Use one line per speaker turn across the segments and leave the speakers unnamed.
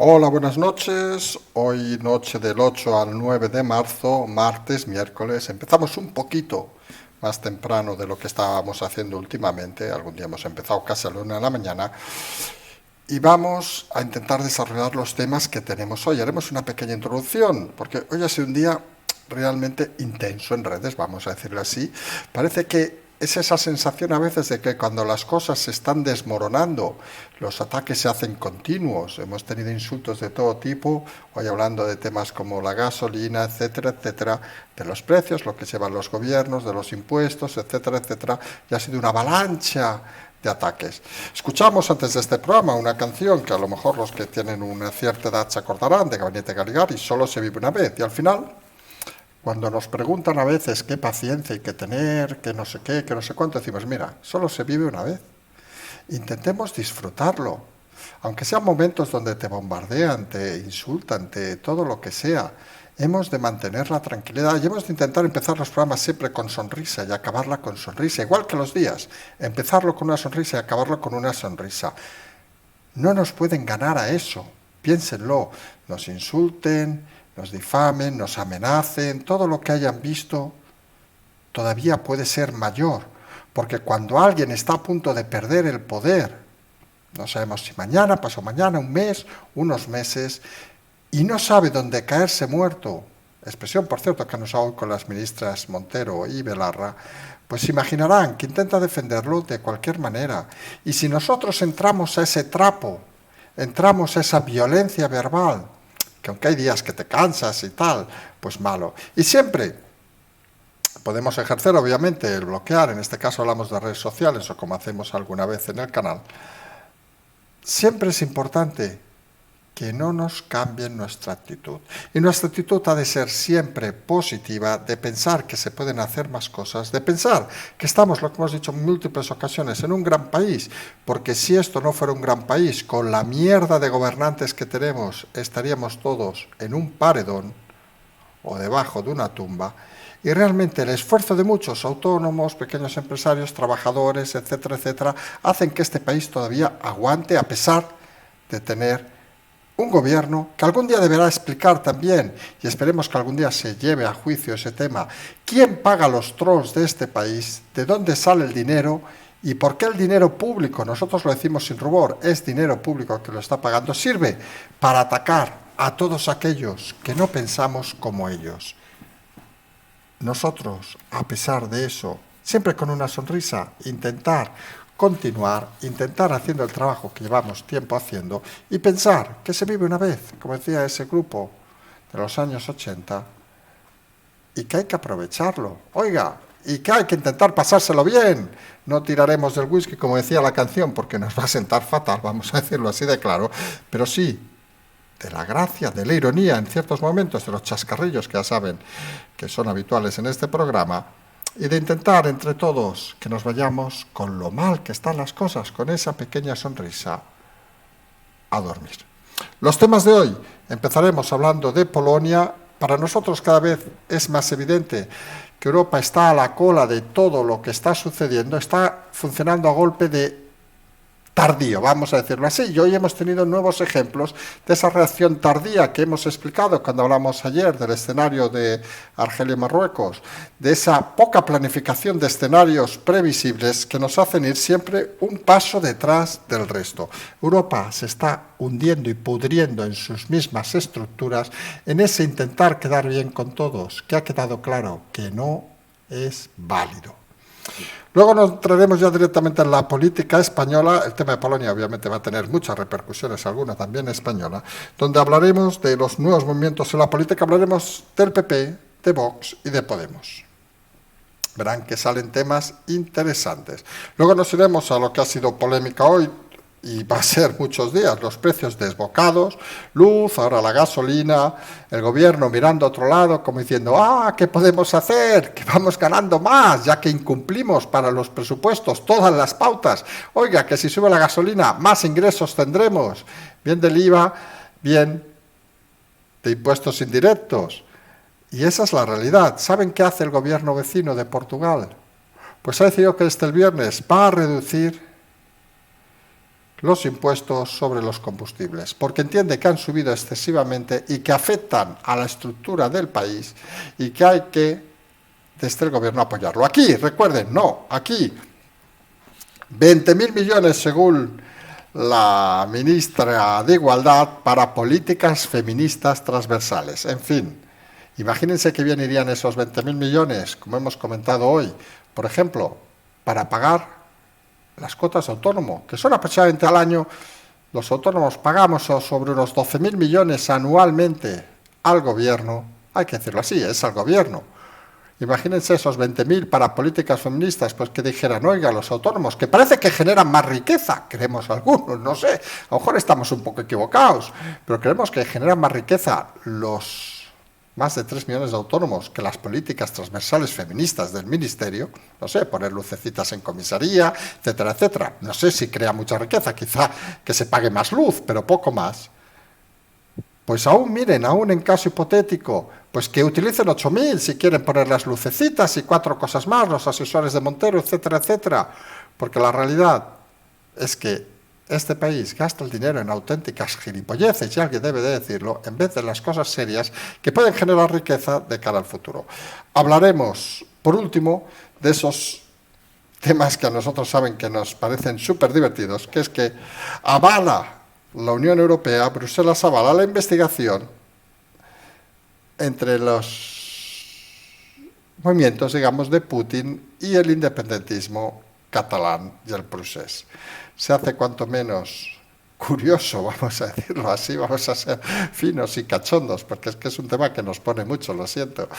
Hola, buenas noches. Hoy noche del 8 al 9 de marzo, martes, miércoles. Empezamos un poquito más temprano de lo que estábamos haciendo últimamente. Algún día hemos empezado casi a la 1 de la mañana. Y vamos a intentar desarrollar los temas que tenemos hoy. Haremos una pequeña introducción, porque hoy ha sido un día realmente intenso en redes, vamos a decirlo así. Parece que es esa sensación a veces de que cuando las cosas se están desmoronando, los ataques se hacen continuos. Hemos tenido insultos de todo tipo, hoy hablando de temas como la gasolina, etcétera, etcétera, de los precios, lo que llevan los gobiernos, de los impuestos, etcétera, etcétera, y ha sido una avalancha de ataques. Escuchamos antes de este programa una canción que a lo mejor los que tienen una cierta edad se acordarán, de Gabinete Caligari, Solo se vive una vez, y al final, cuando nos preguntan a veces qué paciencia hay que tener, que no sé qué, que no sé cuánto, decimos, mira, solo se vive una vez. Intentemos disfrutarlo, aunque sean momentos donde te bombardean, te insultan, te todo lo que sea. Hemos de mantener la tranquilidad y hemos de intentar empezar los programas siempre con sonrisa y acabarla con sonrisa, igual que los días. Empezarlo con una sonrisa y acabarlo con una sonrisa. No nos pueden ganar a eso, piénsenlo, nos insulten, nos difamen, nos amenacen, todo lo que hayan visto todavía puede ser mayor, porque cuando alguien está a punto de perder el poder, no sabemos si mañana, pasado mañana, un mes, unos meses, y no sabe dónde caerse muerto, expresión por cierto que han usado hoy con las ministras Montero y Belarra, pues imaginarán que intenta defenderlo de cualquier manera. Y si nosotros entramos a ese trapo, entramos a esa violencia verbal, que aunque hay días que te cansas y tal, pues malo. Y siempre podemos ejercer, obviamente, el bloquear, en este caso hablamos de redes sociales o como hacemos alguna vez en el canal. Siempre es importante que no nos cambien nuestra actitud. Y nuestra actitud ha de ser siempre positiva, de pensar que se pueden hacer más cosas, de pensar que estamos, lo que hemos dicho en múltiples ocasiones, en un gran país, porque si esto no fuera un gran país, con la mierda de gobernantes que tenemos, estaríamos todos en un paredón o debajo de una tumba. Y realmente el esfuerzo de muchos autónomos, pequeños empresarios, trabajadores, etcétera, etcétera, hacen que este país todavía aguante a pesar de tener un gobierno que algún día deberá explicar también, y esperemos que algún día se lleve a juicio ese tema, quién paga los trolls de este país, de dónde sale el dinero y por qué el dinero público, nosotros lo decimos sin rubor, es dinero público que lo está pagando, sirve para atacar a todos aquellos que no pensamos como ellos. Nosotros, a pesar de eso, siempre con una sonrisa, intentar continuar, intentar haciendo el trabajo que llevamos tiempo haciendo y pensar que se vive una vez, como decía ese grupo de los años 80, y que hay que aprovecharlo. Oiga, y que hay que intentar pasárselo bien. No tiraremos del whisky, como decía la canción, porque nos va a sentar fatal, vamos a decirlo así de claro, pero sí de la gracia, de la ironía en ciertos momentos, de los chascarrillos que ya saben que son habituales en este programa, y de intentar entre todos que nos vayamos con lo mal que están las cosas, con esa pequeña sonrisa, a dormir. Los temas de hoy, empezaremos hablando de Polonia. Para nosotros cada vez es más evidente que Europa está a la cola de todo lo que está sucediendo, está funcionando a golpe de tardío, vamos a decirlo así, y hoy hemos tenido nuevos ejemplos de esa reacción tardía que hemos explicado cuando hablamos ayer del escenario de Argelia y Marruecos, de esa poca planificación de escenarios previsibles que nos hacen ir siempre un paso detrás del resto. Europa se está hundiendo y pudriendo en sus mismas estructuras en ese intentar quedar bien con todos, que ha quedado claro que no es válido. Luego nos entraremos ya directamente en la política española. El tema de Polonia obviamente va a tener muchas repercusiones, alguna también española, donde hablaremos de los nuevos movimientos en la política, hablaremos del PP, de Vox y de Podemos. Verán que salen temas interesantes. Luego nos iremos a lo que ha sido polémica hoy, y va a ser muchos días, los precios desbocados, luz, ahora la gasolina, el gobierno mirando a otro lado como diciendo, ¿qué podemos hacer? Que vamos ganando más, ya que incumplimos para los presupuestos todas las pautas. Oiga, que si sube la gasolina, más ingresos tendremos, bien del IVA, bien de impuestos indirectos. Y esa es la realidad. ¿Saben qué hace el gobierno vecino de Portugal? Pues ha decidido que este el viernes va a reducir los impuestos sobre los combustibles, porque entiende que han subido excesivamente y que afectan a la estructura del país y que hay que, desde el gobierno, apoyarlo. Aquí, recuerden, no, aquí, 20.000 millones según la ministra de Igualdad para políticas feministas transversales. En fin, imagínense que bien irían esos 20.000 millones, como hemos comentado hoy, por ejemplo, para pagar las cuotas de autónomo, que son aproximadamente al año, los autónomos pagamos sobre unos 12.000 millones anualmente al gobierno, hay que decirlo así, es al gobierno. Imagínense esos 20.000 para políticas feministas, pues que dijeran, oiga, los autónomos, que parece que generan más riqueza, creemos algunos, no sé, a lo mejor estamos un poco equivocados, pero creemos que generan más riqueza los más de 3 millones de autónomos que las políticas transversales feministas del ministerio, no sé, poner lucecitas en comisaría, etcétera, etcétera. No sé si crea mucha riqueza, quizá que se pague más luz, pero poco más. Pues aún, miren, aún en caso hipotético, pues que utilicen 8.000 si quieren poner las lucecitas y 4 cosas más, los asesores de Montero, etcétera, etcétera. Porque la realidad es que este país gasta el dinero en auténticas gilipolleces, y alguien debe de decirlo, en vez de las cosas serias que pueden generar riqueza de cara al futuro. Hablaremos, por último, de esos temas que a nosotros saben que nos parecen súper divertidos, que es que avala la Unión Europea, Bruselas avala la investigación entre los movimientos, digamos, de Putin y el independentismo catalán y el procés. Se hace cuanto menos curioso, vamos a decirlo así, vamos a ser finos y cachondos, porque es que es un tema que nos pone mucho, lo siento,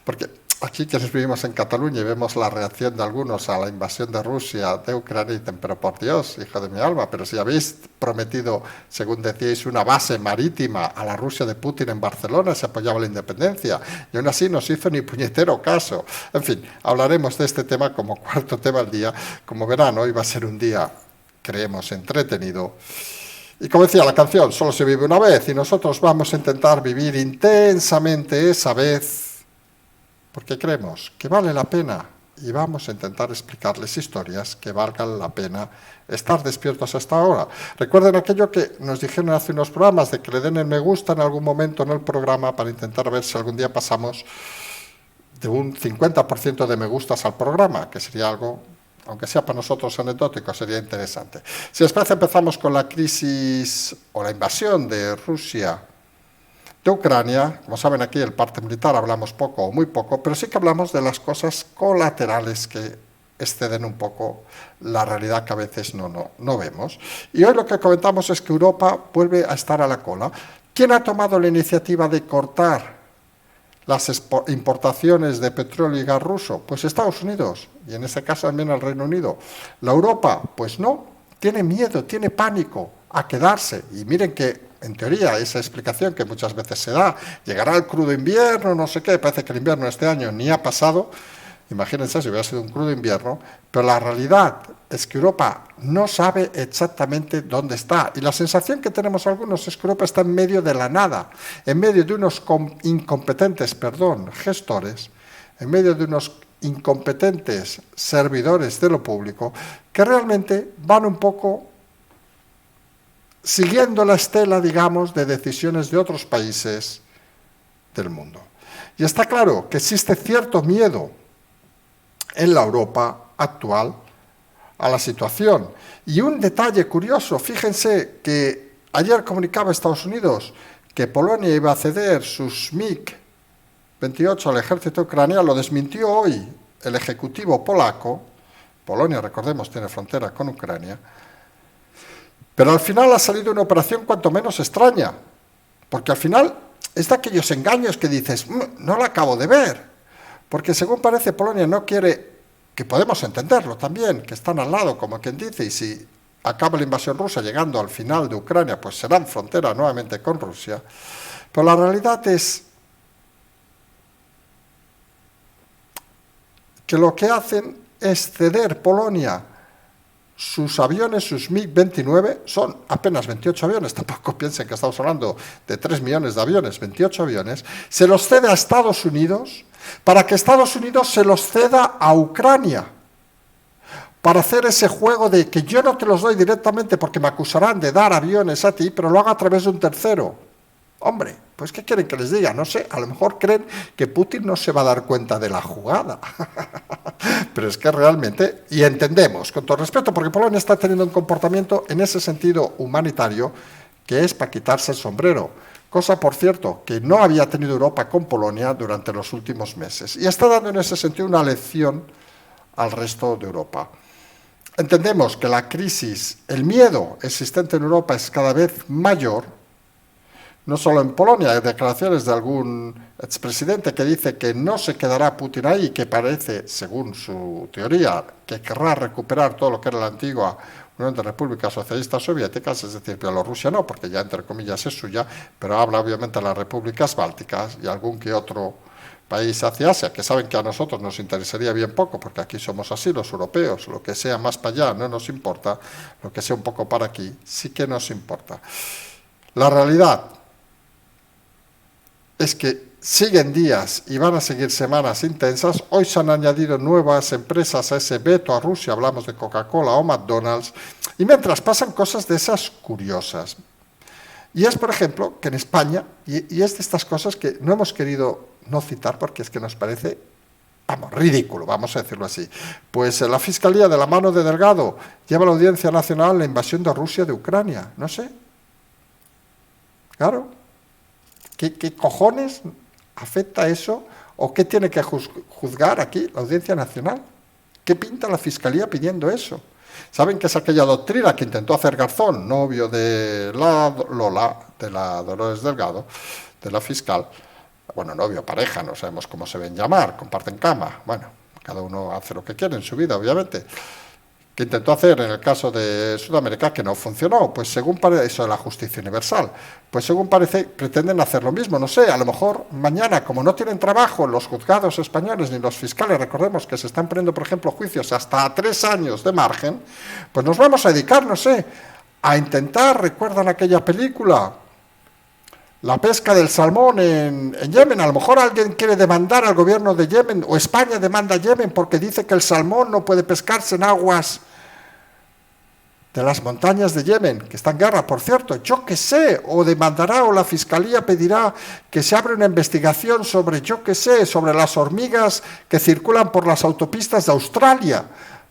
porque aquí quienes vivimos en Cataluña y vemos la reacción de algunos a la invasión de Rusia, de Ucrania, dicen, pero por Dios, hijo de mi alma, pero si habéis prometido, según decíais, una base marítima a la Rusia de Putin en Barcelona, se apoyaba la independencia, y aún así no se hizo ni puñetero caso. En fin, hablaremos de este tema como cuarto tema al día. Como verán, hoy va a ser un día, creemos, entretenido. Y como decía la canción, solo se vive una vez, y nosotros vamos a intentar vivir intensamente esa vez, porque creemos que vale la pena, y vamos a intentar explicarles historias que valgan la pena estar despiertos hasta ahora. Recuerden aquello que nos dijeron hace unos programas, de que le den el me gusta en algún momento en el programa, para intentar ver si algún día pasamos de un 50% de me gustas al programa, que sería algo, aunque sea para nosotros anecdótico, sería interesante. Si les parece, empezamos con la crisis o la invasión de Rusia de Ucrania. Como saben, aquí el parte militar hablamos poco o muy poco, pero sí que hablamos de las cosas colaterales que exceden un poco la realidad que a veces no vemos. Y hoy lo que comentamos es que Europa vuelve a estar a la cola. ¿Quién ha tomado la iniciativa de cortar las importaciones de petróleo y gas ruso? Pues Estados Unidos, y en este caso también el Reino Unido. ¿La Europa? Pues no, tiene miedo, tiene pánico a quedarse. Y miren que, en teoría, esa explicación que muchas veces se da, llegará el crudo invierno, no sé qué, parece que el invierno este año ni ha pasado. Imagínense si hubiera sido un crudo invierno, pero la realidad es que Europa no sabe exactamente dónde está. Y la sensación que tenemos algunos es que Europa está en medio de la nada, en medio de unos incompetentes, gestores, en medio de unos incompetentes servidores de lo público, que realmente van un poco siguiendo la estela, digamos, de decisiones de otros países del mundo. Y está claro que existe cierto miedo en la Europa actual a la situación. Y un detalle curioso, fíjense que ayer comunicaba Estados Unidos que Polonia iba a ceder sus MiG-28 al ejército ucraniano, lo desmintió hoy el ejecutivo polaco. Polonia, recordemos, tiene frontera con Ucrania, pero al final ha salido una operación cuanto menos extraña, porque al final es de aquellos engaños que dices, no la acabo de ver. Porque según parece Polonia no quiere, que podemos entenderlo también, que están al lado, como quien dice, y si acaba la invasión rusa llegando al final de Ucrania, pues serán frontera nuevamente con Rusia. Pero la realidad es que lo que hacen es ceder Polonia sus aviones, sus MiG-29, son apenas 28 aviones, tampoco piensen que estamos hablando de 3 millones de aviones, 28 aviones, se los cede a Estados Unidos para que Estados Unidos se los ceda a Ucrania. para hacer ese juego de que yo no te los doy directamente porque me acusarán de dar aviones a ti, pero lo hago a través de un tercero. Hombre, pues ¿qué quieren que les diga? No sé, a lo mejor creen que Putin no se va a dar cuenta de la jugada. Pero es que realmente, y entendemos, con todo respeto, porque Polonia está teniendo un comportamiento en ese sentido humanitario que es para quitarse el sombrero. Cosa, por cierto, que no había tenido Europa con Polonia durante los últimos meses. Y está dando en ese sentido una lección al resto de Europa. Entendemos que la crisis, el miedo existente en Europa es cada vez mayor, no solo en Polonia. Hay declaraciones de algún expresidente que dice que no se quedará Putin ahí y que parece, según su teoría, que querrá recuperar todo lo que era la antigua Unión de Repúblicas Socialistas Soviéticas, es decir, Bielorrusia no, porque ya entre comillas es suya, pero habla obviamente de las repúblicas bálticas y algún que otro país hacia Asia, que saben que a nosotros nos interesaría bien poco, porque aquí somos así los europeos, lo que sea más para allá no nos importa, lo que sea un poco para aquí sí que nos importa. La realidad es que siguen días y van a seguir semanas intensas. Hoy se han añadido nuevas empresas a ese veto a Rusia, hablamos de Coca-Cola o McDonald's, y mientras pasan cosas de esas curiosas. Y es, por ejemplo, que en España, y es de estas cosas que no hemos querido no citar porque es que nos parece, vamos, ridículo, vamos a decirlo así. Pues la Fiscalía de la mano de Delgado lleva a la Audiencia Nacional la invasión de Rusia de Ucrania, no sé. Claro. ¿Qué cojones afecta eso? ¿O qué tiene que juzgar aquí la Audiencia Nacional? ¿Qué pinta la Fiscalía pidiendo eso? Saben que es aquella doctrina que intentó hacer Garzón, novio de la Lola, de la Dolores Delgado, de la fiscal. Bueno, novio, pareja, no sabemos cómo se ven llamar, comparten cama. Bueno, cada uno hace lo que quiere en su vida, obviamente. Que intentó hacer en el caso de Sudamérica, que no funcionó, pues según parece, eso de la justicia universal, pues según parece pretenden hacer lo mismo, no sé, a lo mejor mañana, como no tienen trabajo los juzgados españoles ni los fiscales, recordemos que se están poniendo, por ejemplo, juicios hasta 3 años de margen, pues nos vamos a dedicar, no sé, a intentar, ¿recuerdan aquella película? La pesca del salmón en Yemen. A lo mejor alguien quiere demandar al gobierno de Yemen, o España demanda a Yemen porque dice que el salmón no puede pescarse en aguas de las montañas de Yemen, que está en guerra, por cierto, yo qué sé, o demandará, o la Fiscalía pedirá que se abra una investigación sobre, yo qué sé, sobre las hormigas que circulan por las autopistas de Australia,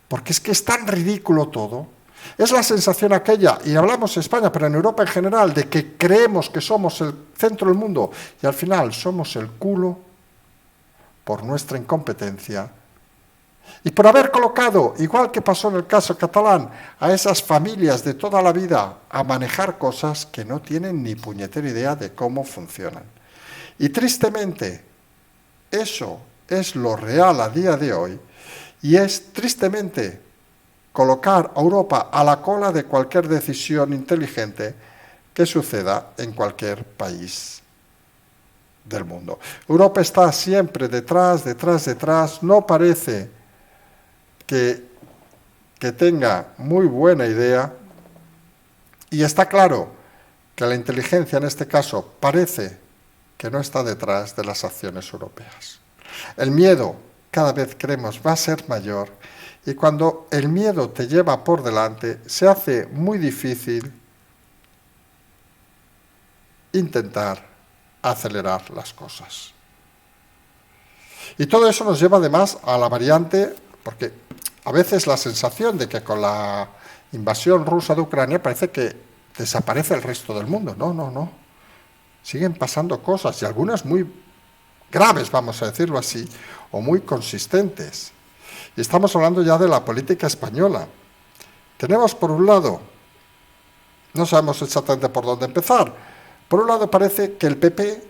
porque es que es tan ridículo todo. Es la sensación aquella, y hablamos en España, pero en Europa en general, de que creemos que somos el centro del mundo y al final somos el culo por nuestra incompetencia y por haber colocado, igual que pasó en el caso catalán, a esas familias de toda la vida a manejar cosas que no tienen ni puñetera idea de cómo funcionan. Y tristemente, eso es lo real a día de hoy y es tristemente colocar a Europa a la cola de cualquier decisión inteligente que suceda en cualquier país del mundo. Europa está siempre detrás, no parece que tenga muy buena idea, y está claro que la inteligencia en este caso parece que no está detrás de las acciones europeas. El miedo, cada vez creemos, va a ser mayor. Y cuando el miedo te lleva por delante, se hace muy difícil intentar acelerar las cosas. Y todo eso nos lleva además a la variante, porque a veces la sensación de que con la invasión rusa de Ucrania parece que desaparece el resto del mundo. No, no, no. Siguen pasando cosas, y algunas muy graves, vamos a decirlo así, o muy consistentes. Y estamos hablando ya de la política española. Tenemos, por un lado, no sabemos exactamente por dónde empezar. Por un lado, parece que el PP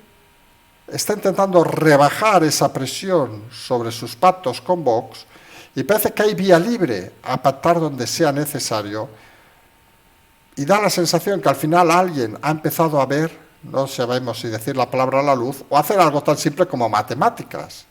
está intentando rebajar esa presión sobre sus pactos con Vox y parece que hay vía libre a pactar donde sea necesario. Y da la sensación que al final alguien ha empezado a ver, no sabemos si decir la palabra a la luz, o hacer algo tan simple como matemáticas.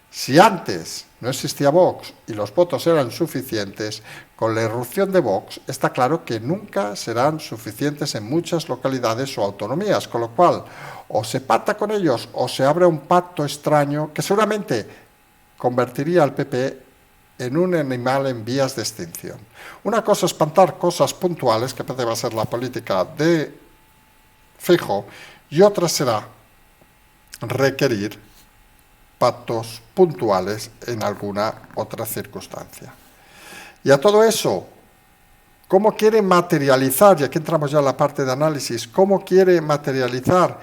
Si antes no existía Vox y los votos eran suficientes, con la irrupción de Vox está claro que nunca serán suficientes en muchas localidades o autonomías, con lo cual o se pacta con ellos o se abre un pacto extraño que seguramente convertiría al PP en un animal en vías de extinción. Una cosa es plantar cosas puntuales, que va a ser la política de Feijóo, y otra será requerir pactos puntuales en alguna otra circunstancia. Y a todo eso, ¿cómo quiere materializar, y aquí entramos ya en la parte de análisis, cómo quiere materializar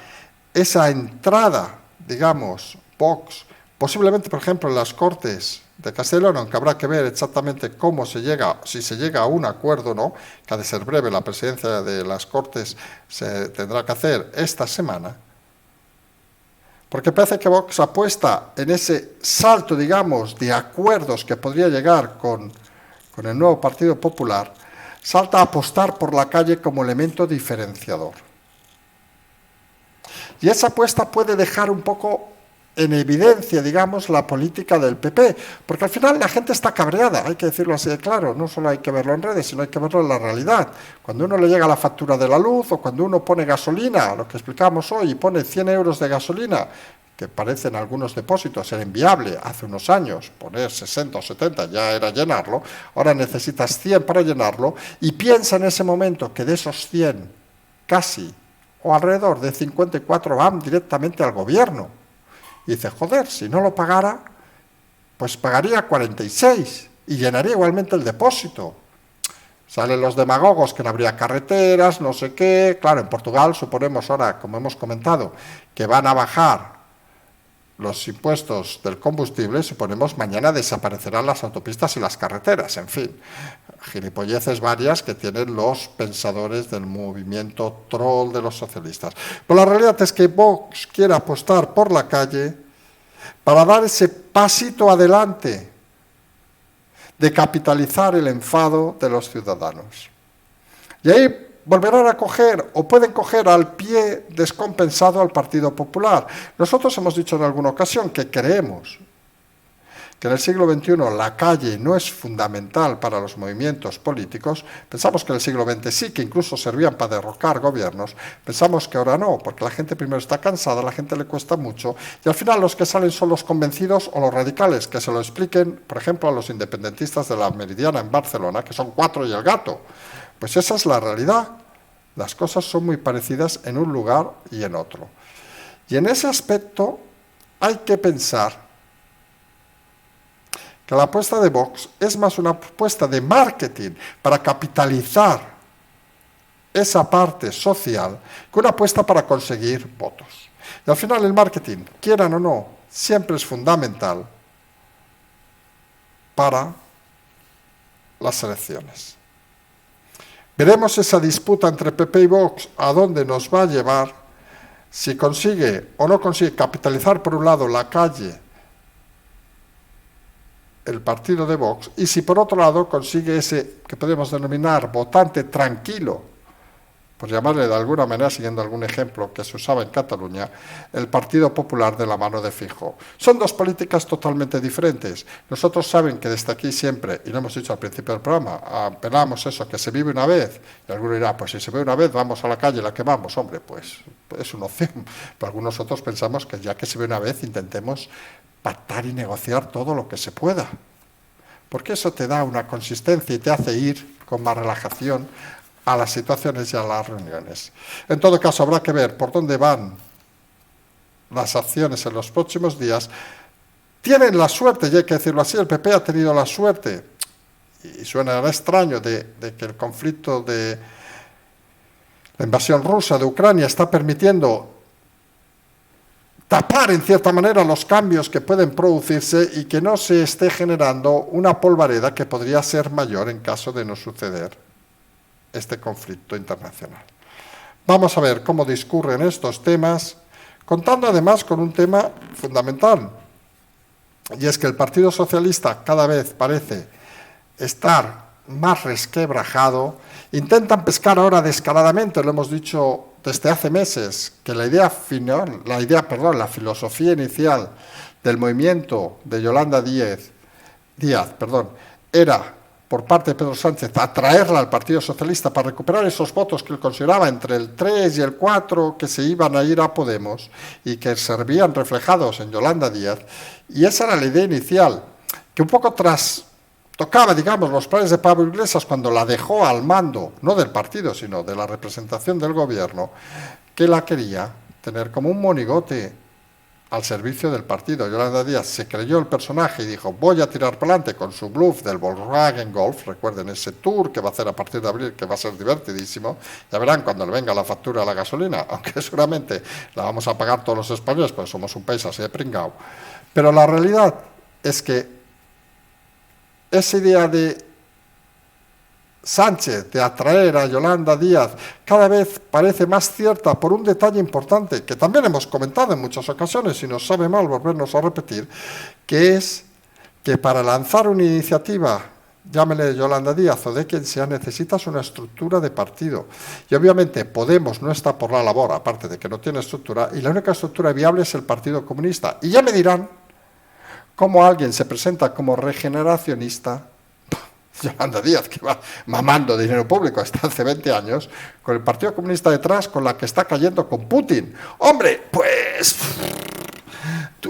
esa entrada, digamos, Vox, posiblemente, por ejemplo, en las Cortes de Castilla y León, aunque habrá que ver exactamente cómo se llega, si se llega a un acuerdo o no, que ha de ser breve, la presidencia de las Cortes se tendrá que hacer esta semana, porque parece que Vox apuesta en ese salto, digamos, de acuerdos que podría llegar con el nuevo Partido Popular, salta a apostar por la calle como elemento diferenciador. Y esa apuesta puede dejar un poco en evidencia, digamos, la política del PP, porque al final la gente está cabreada, hay que decirlo así de claro, no solo hay que verlo en redes, sino hay que verlo en la realidad. Cuando uno le llega la factura de la luz, o cuando uno pone gasolina, lo que explicamos hoy, y pone 100 euros de gasolina, que parecen algunos depósitos ser inviable hace unos años, poner 60 o 70 ya era llenarlo, ahora necesitas 100 para llenarlo, y piensa en ese momento que de esos 100, casi, o alrededor de 54 van directamente al gobierno. Y dice, joder, si no lo pagara, pues pagaría 46 y llenaría igualmente el depósito. Salen los demagogos que no habría carreteras, no sé qué. Claro, en Portugal suponemos ahora, como hemos comentado, que van a bajar los impuestos del combustible, suponemos mañana desaparecerán las autopistas y las carreteras, en fin, gilipolleces varias que tienen los pensadores del movimiento troll de los socialistas. Pero la realidad es que Vox quiere apostar por la calle para dar ese pasito adelante de capitalizar el enfado de los ciudadanos. Y ahí volverán a coger, o pueden coger al pie descompensado al Partido Popular. Nosotros hemos dicho en alguna ocasión que creemos que en el siglo XXI la calle no es fundamental para los movimientos políticos. Pensamos que en el siglo XX sí, que incluso servían para derrocar gobiernos. Pensamos que ahora no, porque la gente primero está cansada, a la gente le cuesta mucho, y al final los que salen son los convencidos o los radicales, que se lo expliquen, por ejemplo, a los independentistas de la Meridiana en Barcelona, que son 4 y el gato. Pues esa es la realidad. Las cosas son muy parecidas en un lugar y en otro. Y en ese aspecto hay que pensar que la apuesta de Vox es más una apuesta de marketing para capitalizar esa parte social que una apuesta para conseguir votos. Y al final el marketing, quieran o no, siempre es fundamental para las elecciones. Veremos esa disputa entre PP y Vox a dónde nos va a llevar, si consigue o no consigue capitalizar por un lado la calle, el partido de Vox, y si por otro lado consigue ese que podemos denominar votante tranquilo, por llamarle de alguna manera, siguiendo algún ejemplo que se usaba en Cataluña, el Partido Popular de la mano de Feijóo. Son dos políticas totalmente diferentes. Nosotros saben que desde aquí siempre, y lo hemos dicho al principio del programa, apelamos eso, que se vive una vez, y alguno dirá, pues si se ve una vez, vamos a la calle y la quemamos. Hombre, pues es una opción. Pero algunos otros pensamos que ya que se ve una vez, intentemos pactar y negociar todo lo que se pueda. Porque eso te da una consistencia y te hace ir con más relajación a las situaciones y a las reuniones. En todo caso, habrá que ver por dónde van las acciones en los próximos días. Tienen la suerte, y hay que decirlo así, el PP ha tenido la suerte, y suena extraño, de que el conflicto de la invasión rusa de Ucrania está permitiendo tapar en cierta manera los cambios que pueden producirse y que no se esté generando una polvareda que podría ser mayor en caso de no suceder este conflicto internacional. Vamos a ver cómo discurren estos temas, contando además con un tema fundamental, y es que el Partido Socialista cada vez parece estar más resquebrajado. Intentan pescar ahora descaradamente, lo hemos dicho desde hace meses, que la filosofía inicial del movimiento de Yolanda Díaz, era por parte de Pedro Sánchez atraerla al Partido Socialista para recuperar esos votos que él consideraba entre el 3 y el 4 que se iban a ir a Podemos y que se veían reflejados en Yolanda Díaz. Y esa era la idea inicial, que un poco tras tocaba, digamos, los planes de Pablo Iglesias cuando la dejó al mando, no del partido, sino de la representación del gobierno, que la quería tener como un monigote al servicio del partido. Yolanda Díaz se creyó el personaje y dijo, voy a tirar para adelante con su bluff del Volkswagen Golf, recuerden ese tour que va a hacer a partir de abril, que va a ser divertidísimo, ya verán cuando le venga la factura a la gasolina, aunque seguramente la vamos a pagar todos los españoles, porque somos un país así de pringao. Pero la realidad es que esa idea de Sánchez de atraer a Yolanda Díaz cada vez parece más cierta por un detalle importante que también hemos comentado en muchas ocasiones y nos sabe mal volvernos a repetir, que es que para lanzar una iniciativa, llámele Yolanda Díaz o de quien sea, necesitas una estructura de partido. Y obviamente Podemos no está por la labor, aparte de que no tiene estructura, y la única estructura viable es el Partido Comunista. Y ya me dirán cómo alguien se presenta como regeneracionista, Yolanda Díaz, que va mamando dinero público hasta hace 20 años, con el Partido Comunista detrás, con la que está cayendo con Putin. Hombre, pues,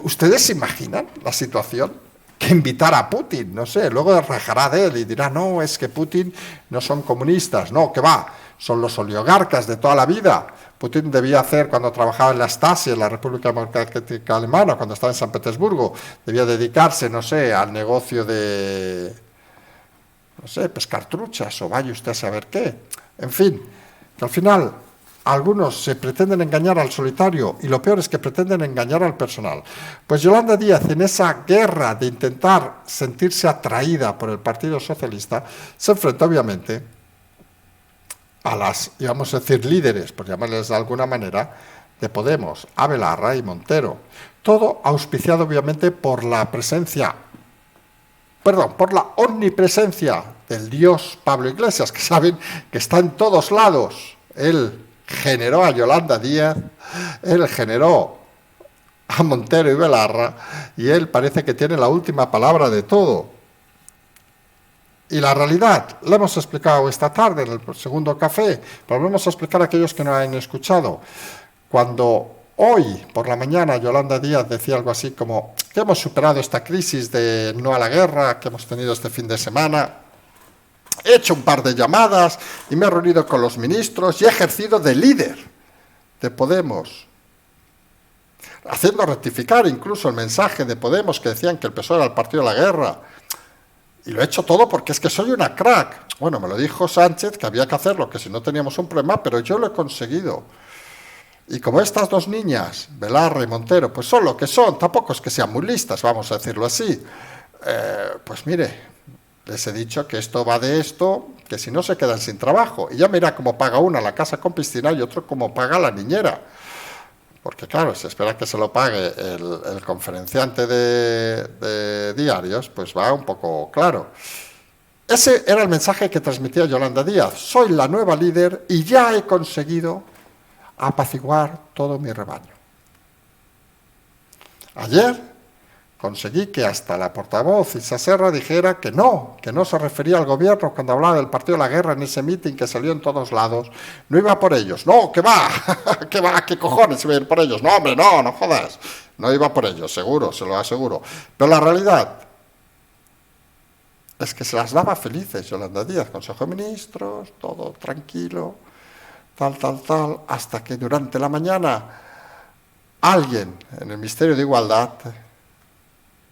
¿ustedes se imaginan la situación? Que invitar a Putin, no sé, luego rajará de él y dirá, no, es que Putin no son comunistas, no, que va, son los oligarcas de toda la vida. Putin debía hacer, cuando trabajaba en la Stasi, en la República Democrática Alemana, cuando estaba en San Petersburgo, debía dedicarse, no sé, al negocio de, no sé, pescar truchas o vaya usted a saber qué. En fin, que al final algunos se pretenden engañar al solitario y lo peor es que pretenden engañar al personal. Pues Yolanda Díaz, en esa guerra de intentar sentirse atraída por el Partido Socialista, se enfrenta obviamente a las, íbamos a decir, líderes, por llamarles de alguna manera, de Podemos, Abelarra y Montero. Todo auspiciado obviamente por la presencia, por la omnipresencia del dios Pablo Iglesias, que saben que está en todos lados. Él generó a Yolanda Díaz, él generó a Montero y Belarra, y él parece que tiene la última palabra de todo. Y la realidad, la hemos explicado esta tarde en el segundo café, pero volvemos a explicar a aquellos que no han escuchado. Cuando hoy, por la mañana, Yolanda Díaz decía algo así como que hemos superado esta crisis de no a la guerra que hemos tenido este fin de semana, he hecho un par de llamadas y me he reunido con los ministros y he ejercido de líder de Podemos, haciendo rectificar incluso el mensaje de Podemos que decían que el PSOE era el partido de la guerra. Y lo he hecho todo porque es que soy una crack. Bueno, me lo dijo Sánchez que había que hacerlo, que si no teníamos un problema, pero yo lo he conseguido. Y como estas dos niñas, Belarra y Montero, pues son lo que son, tampoco es que sean muy listas, vamos a decirlo así, pues mire, les he dicho que esto va de esto, que si no se quedan sin trabajo. Y ya mira cómo paga una la casa con piscina y otro cómo paga la niñera. Porque claro, se espera que se lo pague el conferenciante de diarios, pues va un poco claro. Ese era el mensaje que transmitía Yolanda Díaz. Soy la nueva líder y ya he conseguido apaciguar todo mi rebaño. Ayer conseguí que hasta la portavoz Isa Serra dijera que no se refería al gobierno cuando hablaba del partido de la guerra en ese mitin que salió en todos lados. No iba por ellos. No, que va, que va, qué cojones iba a ir por ellos. No, hombre, no jodas. No iba por ellos, seguro, se lo aseguro. Pero la realidad es que se las daba felices Yolanda Díaz, Consejo de Ministros, todo tranquilo, tal, hasta que durante la mañana alguien en el Ministerio de Igualdad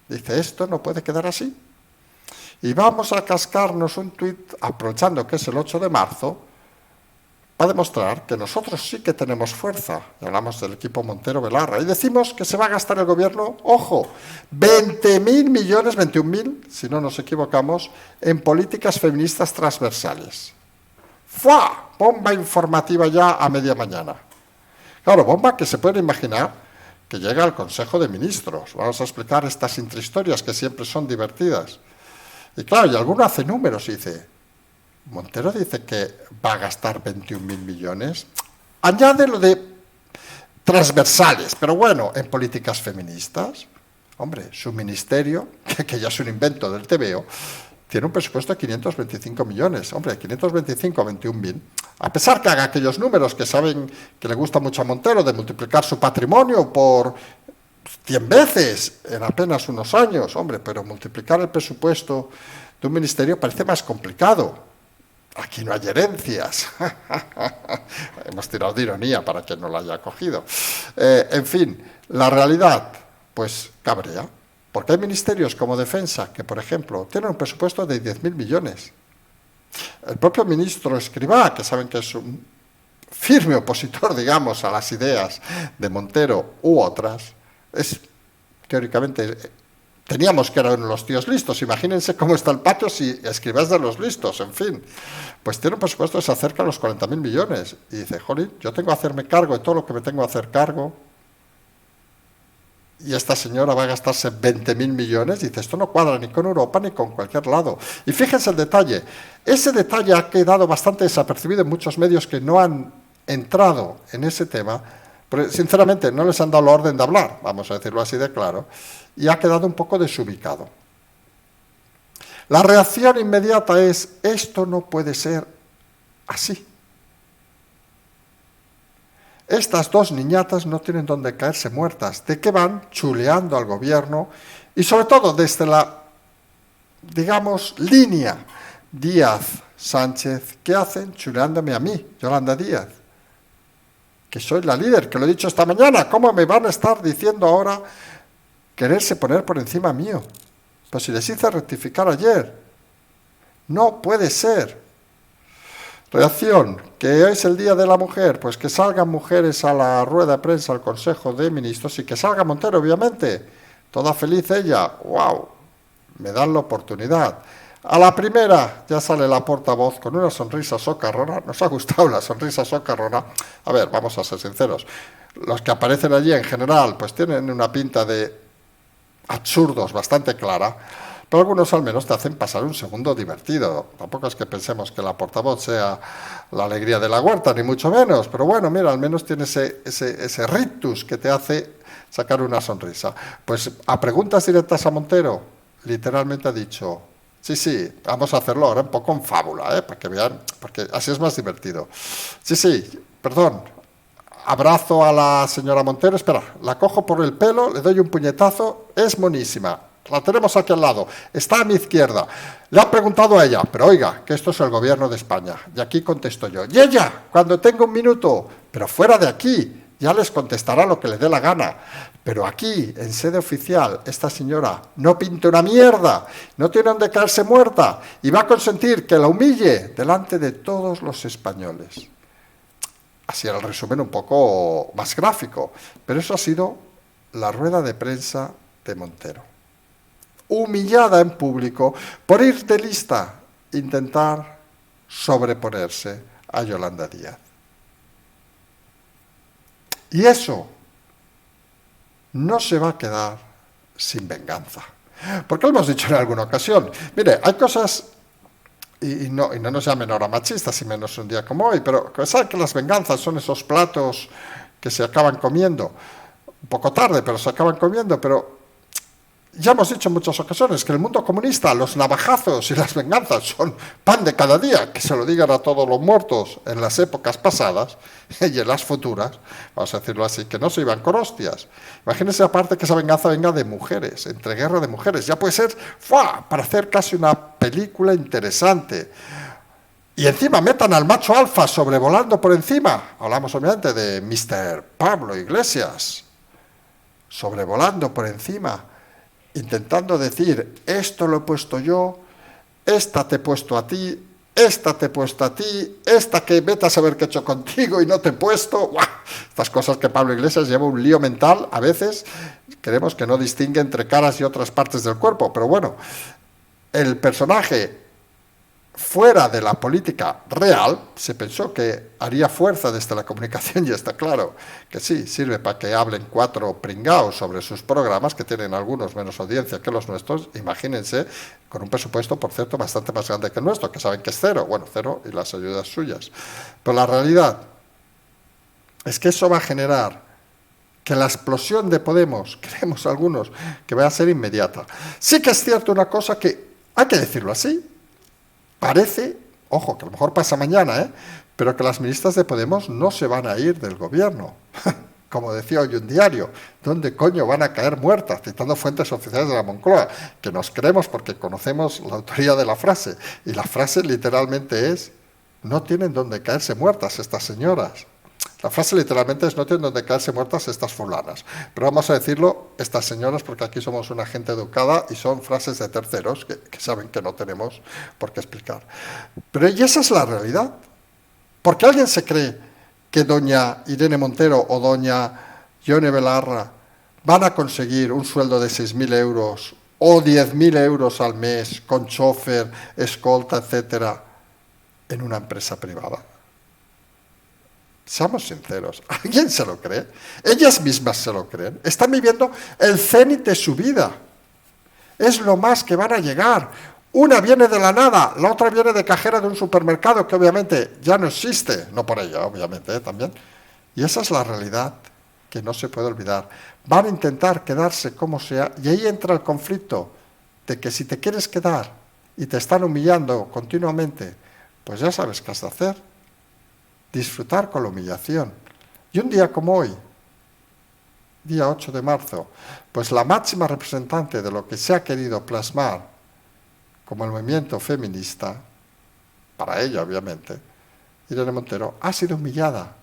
dice, esto no puede quedar así. Y vamos a cascarnos un tuit, aprovechando que es el 8 de marzo, para demostrar que nosotros sí que tenemos fuerza. Y hablamos del equipo Montero-Belarra. Y decimos que se va a gastar el gobierno, ojo, 20.000 millones, 21.000, si no nos equivocamos, en políticas feministas transversales. ¡Fua! Bomba informativa ya a media mañana. Claro, bomba que se pueden imaginar que llega al Consejo de Ministros. Vamos a explicar estas intrahistorias que siempre son divertidas. Y claro, y alguno hace números y dice, Montero dice que va a gastar 21.000 millones. Añade lo de transversales, pero bueno, en políticas feministas. Hombre, su ministerio, que ya es un invento del TVO, tiene un presupuesto de 525 millones. Hombre, 525 a 21.000. A pesar que haga aquellos números que saben que le gusta mucho a Montero, de multiplicar su patrimonio por 100 veces en apenas unos años, hombre, pero multiplicar el presupuesto de un ministerio parece más complicado. Aquí no hay herencias. Hemos tirado de ironía para quien no lo haya cogido. En fin, la realidad, pues cabrea. Porque hay ministerios como Defensa, que por ejemplo, tienen un presupuesto de 10.000 millones. El propio ministro Escrivá, que saben que es un firme opositor, digamos, a las ideas de Montero u otras, es teóricamente... Teníamos que eran los tíos listos. Imagínense cómo está el patio si Escrivá es de los listos, en fin. Pues tiene un presupuesto que se acerca a los 40.000 millones. Y dice, jolín, yo tengo que hacerme cargo de todo lo que me tengo que hacer cargo. Y esta señora va a gastarse 20.000 millones. Dice, esto no cuadra ni con Europa ni con cualquier lado. Y fíjense el detalle. Ese detalle ha quedado bastante desapercibido en muchos medios que no han entrado en ese tema. Pero, sinceramente, no les han dado la orden de hablar, vamos a decirlo así de claro, y ha quedado un poco desubicado. La reacción inmediata es, esto no puede ser así. Estas dos niñatas no tienen donde caerse muertas. ¿De qué van? Chuleando al gobierno y sobre todo desde la, digamos, línea Díaz-Sánchez, ¿qué hacen? Chuleándome a mí, Yolanda Díaz, que soy la líder, que lo he dicho esta mañana. ¿Cómo me van a estar diciendo ahora quererse poner por encima mío? Pues si les hice rectificar ayer. No puede ser. Reacción, que hoy es el Día de la Mujer, pues que salgan mujeres a la rueda de prensa, al Consejo de Ministros, y que salga Montero, obviamente. Toda feliz ella. ¡Wow! Me dan la oportunidad. A la primera ya sale la portavoz con una sonrisa socarrona. Nos ha gustado la sonrisa socarrona. A ver, vamos a ser sinceros. Los que aparecen allí en general pues tienen una pinta de absurdos bastante clara, pero algunos al menos te hacen pasar un segundo divertido. Tampoco es que pensemos que la portavoz sea la alegría de la huerta, ni mucho menos, pero bueno, mira, al menos tiene ese rictus que te hace sacar una sonrisa. Pues a preguntas directas a Montero, literalmente ha dicho... Sí, vamos a hacerlo ahora un poco en fábula, para que vean, porque así es más divertido. Sí, perdón, abrazo a la señora Montero, espera, la cojo por el pelo, le doy un puñetazo, es monísima, la tenemos aquí al lado, está a mi izquierda. Le han preguntado a ella, pero oiga, que esto es el gobierno de España, y aquí contesto yo. Y ella, cuando tenga un minuto, pero fuera de aquí, ya les contestará lo que le dé la gana. Pero aquí, en sede oficial, esta señora no pinta una mierda, no tiene donde caerse muerta, y va a consentir que la humille delante de todos los españoles. Así era el resumen un poco más gráfico, pero eso ha sido la rueda de prensa de Montero. Humillada en público por ir de lista, intentar sobreponerse a Yolanda Díaz. Y eso no se va a quedar sin venganza. Porque lo hemos dicho en alguna ocasión. Mire, hay cosas, y no nos llamen ahora machistas, y menos un día como hoy, pero saben que las venganzas son esos platos que se acaban comiendo, un poco tarde, pero se acaban comiendo, pero ya hemos dicho en muchas ocasiones que en el mundo comunista los navajazos y las venganzas son pan de cada día, que se lo digan a todos los muertos en las épocas pasadas y en las futuras, vamos a decirlo así, que no se iban con hostias. Imagínense aparte que esa venganza venga de mujeres, entre guerra de mujeres, ya puede ser para hacer casi una película interesante. Y encima metan al macho alfa sobrevolando por encima, hablamos obviamente de Mr. Pablo Iglesias, sobrevolando por encima, intentando decir, esto lo he puesto yo, esta te he puesto a ti, esta te he puesto a ti, esta que vete a saber qué he hecho contigo y no te he puesto. ¡Guau! Estas cosas que Pablo Iglesias lleva un lío mental, a veces creemos que no distingue entre caras y otras partes del cuerpo, pero bueno, el personaje fuera de la política real, se pensó que haría fuerza desde la comunicación, y está claro que sí, sirve para que hablen cuatro pringaos sobre sus programas, que tienen algunos menos audiencia que los nuestros, imagínense, con un presupuesto, por cierto, bastante más grande que el nuestro, que saben que es cero, bueno, cero y las ayudas suyas. Pero la realidad es que eso va a generar que la explosión de Podemos, creemos algunos, que va a ser inmediata. Sí que es cierto una cosa que, hay que decirlo así, parece, ojo, que a lo mejor pasa mañana, pero que las ministras de Podemos no se van a ir del gobierno. como decía hoy un diario, ¿dónde coño van a caer muertas? Citando fuentes oficiales de la Moncloa, que nos creemos porque conocemos la autoría de la frase. Y la frase literalmente es, no tienen dónde caerse muertas estas señoras. La frase literalmente es, no tienen dónde caerse muertas estas fulanas. Pero vamos a decirlo, estas señoras, porque aquí somos una gente educada y son frases de terceros que saben que no tenemos por qué explicar. Pero y esa es la realidad. ¿Por qué alguien se cree que doña Irene Montero o doña Yone Belarra van a conseguir un sueldo de 6.000 euros o 10.000 euros al mes con chofer, escolta, etcétera, en una empresa privada? Seamos sinceros, ¿alguien se lo cree? Ellas mismas se lo creen. Están viviendo el cenit de su vida. Es lo más que van a llegar. Una viene de la nada, la otra viene de cajera de un supermercado que obviamente ya no existe. No por ella, obviamente, también. Y esa es la realidad que no se puede olvidar. Van a intentar quedarse como sea y ahí entra el conflicto de que si te quieres quedar y te están humillando continuamente, pues ya sabes qué has de hacer. Disfrutar con la humillación. Y un día como hoy, día 8 de marzo, pues la máxima representante de lo que se ha querido plasmar como el movimiento feminista, para ella obviamente, Irene Montero, ha sido humillada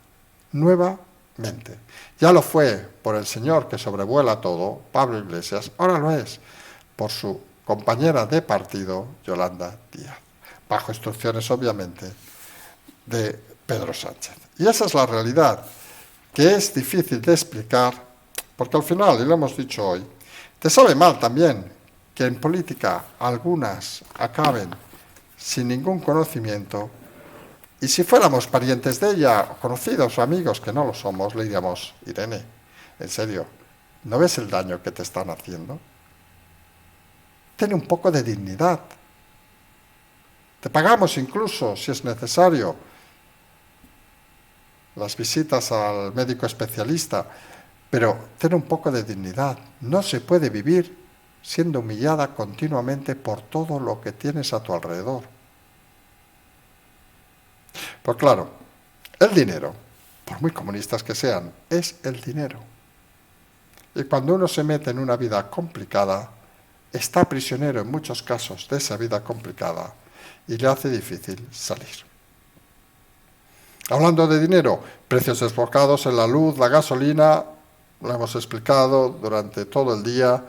nuevamente. Ya lo fue por el señor que sobrevuela todo, Pablo Iglesias, ahora lo es por su compañera de partido, Yolanda Díaz, bajo instrucciones obviamente de Pedro Sánchez. Y esa es la realidad, que es difícil de explicar, porque al final, y lo hemos dicho hoy, te sabe mal también que en política algunas acaben sin ningún conocimiento, y si fuéramos parientes de ella, conocidos o amigos, que no lo somos, le diríamos, Irene, en serio, ¿no ves el daño que te están haciendo? Ten un poco de dignidad. Te pagamos incluso, si es necesario, las visitas al médico especialista, pero ten un poco de dignidad. No se puede vivir siendo humillada continuamente por todo lo que tienes a tu alrededor. Pues claro, el dinero, por muy comunistas que sean, es el dinero. Y cuando uno se mete en una vida complicada, está prisionero en muchos casos de esa vida complicada y le hace difícil salir. Hablando de dinero, precios desbocados en la luz, la gasolina, lo hemos explicado durante todo el día.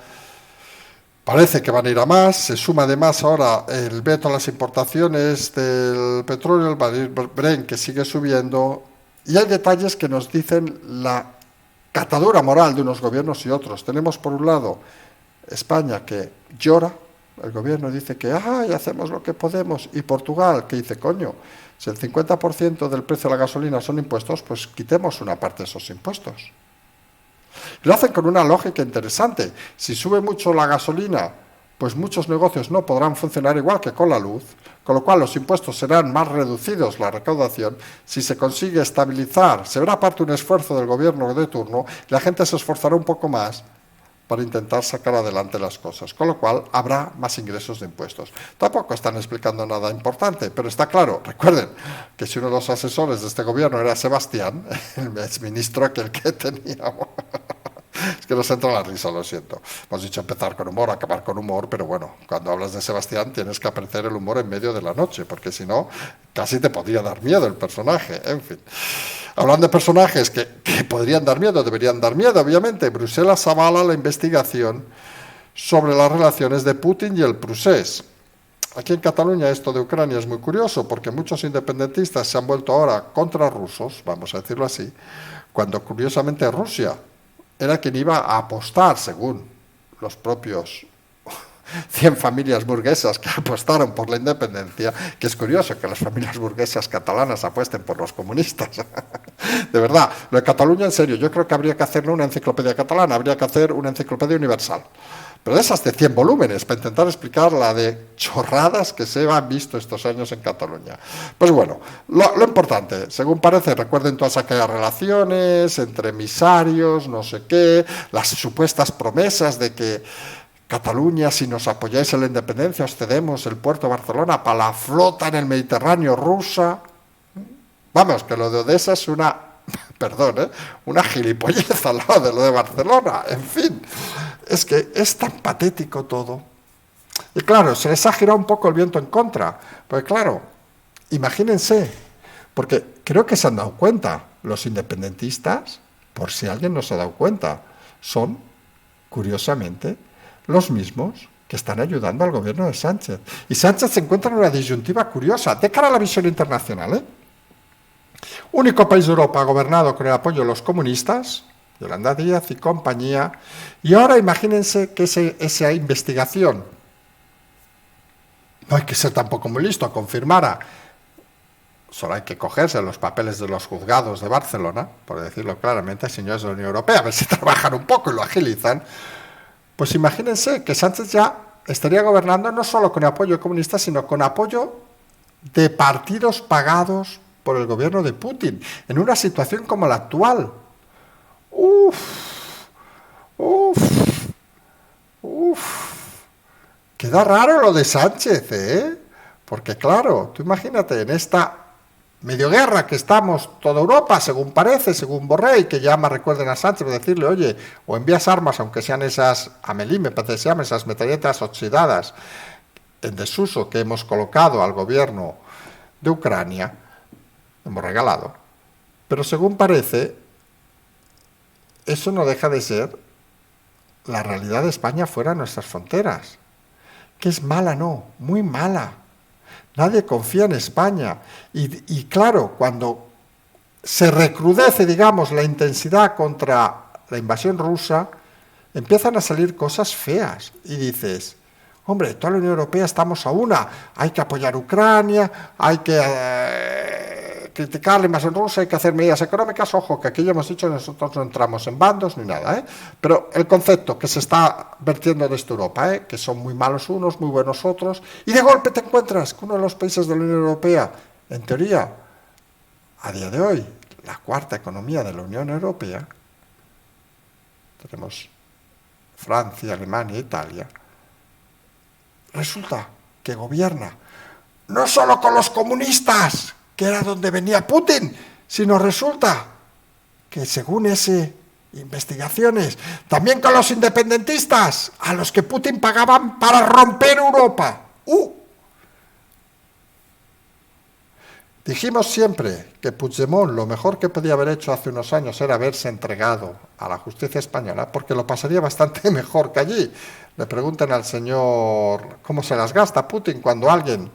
Parece que van a ir a más, se suma además ahora el veto a las importaciones del petróleo, el barril Brent que sigue subiendo, y hay detalles que nos dicen la catadura moral de unos gobiernos y otros. Tenemos por un lado España que llora, el gobierno dice que ¡ay, hacemos lo que podemos! Y Portugal que dice, coño, si el 50% del precio de la gasolina son impuestos, pues quitemos una parte de esos impuestos. Lo hacen con una lógica interesante. Si sube mucho la gasolina, pues muchos negocios no podrán funcionar igual que con la luz, con lo cual los impuestos serán más reducidos, la recaudación. Si se consigue estabilizar, se verá parte un esfuerzo del gobierno de turno, y la gente se esforzará un poco más para intentar sacar adelante las cosas, con lo cual habrá más ingresos de impuestos. Tampoco están explicando nada importante, pero está claro, recuerden que si uno de los asesores de este gobierno era Sebastián, el exministro aquel que teníamos, es que nos entra la risa, lo siento. Hemos dicho empezar con humor, acabar con humor, pero bueno, cuando hablas de Sebastián tienes que aparecer el humor en medio de la noche, porque si no, casi te podría dar miedo el personaje, en fin. Hablando de personajes que podrían dar miedo, deberían dar miedo, obviamente, Bruselas avala la investigación sobre las relaciones de Putin y el Prusés. Aquí en Cataluña esto de Ucrania es muy curioso, porque muchos independentistas se han vuelto ahora contra rusos, vamos a decirlo así, cuando curiosamente Rusia era quien iba a apostar, según los propios 100 familias burguesas que apostaron por la independencia, que es curioso que las familias burguesas catalanas apuesten por los comunistas. De verdad, lo de Cataluña, en serio, yo creo que habría que hacer una enciclopedia catalana, habría que hacer una enciclopedia universal. Pero de esas de 100 volúmenes, para intentar explicar la de chorradas que se han visto estos años en Cataluña. Pues bueno, lo importante, según parece, recuerden todas aquellas relaciones entre emisarios, no sé qué, las supuestas promesas de que Cataluña, si nos apoyáis en la independencia, os cedemos el puerto de Barcelona para la flota en el Mediterráneo rusa. Vamos, que lo de Odessa es una Perdón, ¿eh? Una gilipollez al lado de lo de Barcelona. En fin, es que es tan patético todo. Y claro, se les ha girado un poco el viento en contra. Porque claro, imagínense, porque creo que se han dado cuenta, los independentistas, por si alguien no se ha dado cuenta, son, curiosamente, los mismos que están ayudando al gobierno de Sánchez. Y Sánchez se encuentra en una disyuntiva curiosa, de cara a la visión internacional, ¿eh? Único país de Europa gobernado con el apoyo de los comunistas, Yolanda Díaz y compañía, y ahora imagínense que esa investigación, no hay que ser tampoco muy listo, confirmara, solo hay que cogerse los papeles de los juzgados de Barcelona, por decirlo claramente, señores de la Unión Europea, a ver si trabajan un poco y lo agilizan. Pues imagínense que Sánchez ya estaría gobernando no solo con el apoyo de comunistas, sino con apoyo de partidos pagados por el gobierno de Putin, en una situación como la actual. Uf, uf, uf. Queda raro lo de Sánchez, ¿eh? Porque claro, tú imagínate, en esta medio guerra que estamos toda Europa, según parece, según Borrell, que ya me recuerden a Sánchez para decirle, oye, o envías armas, aunque sean esas, a Melí me parece que se llaman, esas metralletas oxidadas en desuso que hemos colocado al gobierno de Ucrania, hemos regalado. Pero según parece, eso no deja de ser la realidad de España fuera de nuestras fronteras. Que es mala, no, muy mala. Nadie confía en España. Y claro, cuando se recrudece, digamos, la intensidad contra la invasión rusa, empiezan a salir cosas feas. Y dices, hombre, toda la Unión Europea estamos a una. Hay que apoyar a Ucrania, hay que criticar la invasión rusa, hay que hacer medidas económicas. Ojo, que aquí ya hemos dicho, nosotros no entramos en bandos ni nada, ¿eh? Pero el concepto que se está vertiendo desde Europa, ¿eh? Que son muy malos unos, muy buenos otros, y de golpe te encuentras que uno de los países de la Unión Europea, en teoría, a día de hoy, la cuarta economía de la Unión Europea, tenemos Francia, Alemania, Italia, resulta que gobierna no solo con los comunistas, que era donde venía Putin, sino resulta que según esas investigaciones, también con los independentistas, a los que Putin pagaban para romper Europa. Dijimos siempre que Puigdemont lo mejor que podía haber hecho hace unos años era haberse entregado a la justicia española, porque lo pasaría bastante mejor que allí. Le pregunten al señor cómo se las gasta Putin cuando alguien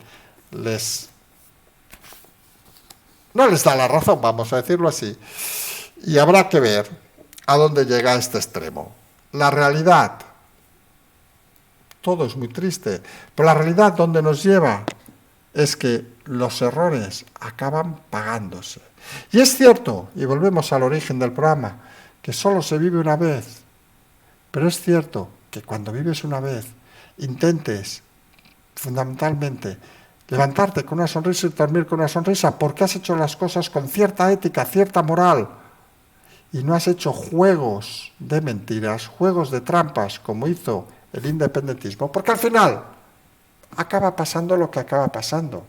no les da la razón, vamos a decirlo así. Y habrá que ver a dónde llega este extremo. La realidad, todo es muy triste, pero la realidad donde nos lleva es que los errores acaban pagándose. Y es cierto, y volvemos al origen del programa, que solo se vive una vez, pero es cierto que cuando vives una vez, intentes fundamentalmente levantarte con una sonrisa y dormir con una sonrisa, porque has hecho las cosas con cierta ética, cierta moral, y no has hecho juegos de mentiras, juegos de trampas, como hizo el independentismo, porque al final acaba pasando lo que acaba pasando.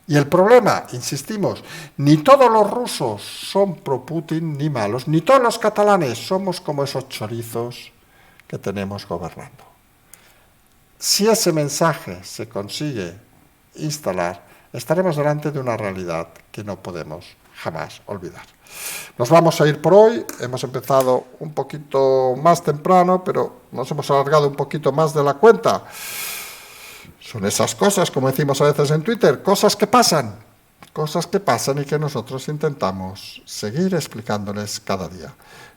Y el problema, insistimos, ni todos los rusos son pro Putin ni malos, ni todos los catalanes somos como esos chorizos que tenemos gobernando. Si ese mensaje se consigue instalar, estaremos delante de una realidad que no podemos jamás olvidar. Nos vamos a ir por hoy. Hemos empezado un poquito más temprano, pero nos hemos alargado un poquito más de la cuenta. Son esas cosas, como decimos a veces en Twitter, cosas que pasan y que nosotros intentamos seguir explicándoles cada día.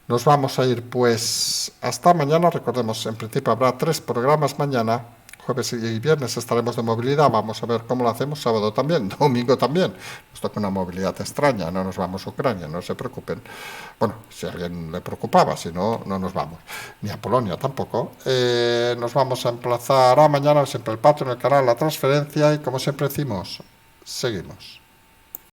Nos vamos a ir pues hasta mañana. Recordemos, en principio habrá 3 programas mañana. Jueves y viernes estaremos de movilidad, vamos a ver cómo lo hacemos, sábado también, domingo también. Nos toca una movilidad extraña, no nos vamos a Ucrania, no se preocupen. Bueno, si a alguien le preocupaba, si no, no nos vamos. Ni a Polonia tampoco. Nos vamos a emplazar a mañana, siempre el Patreon, el canal, la transferencia y como siempre decimos, seguimos.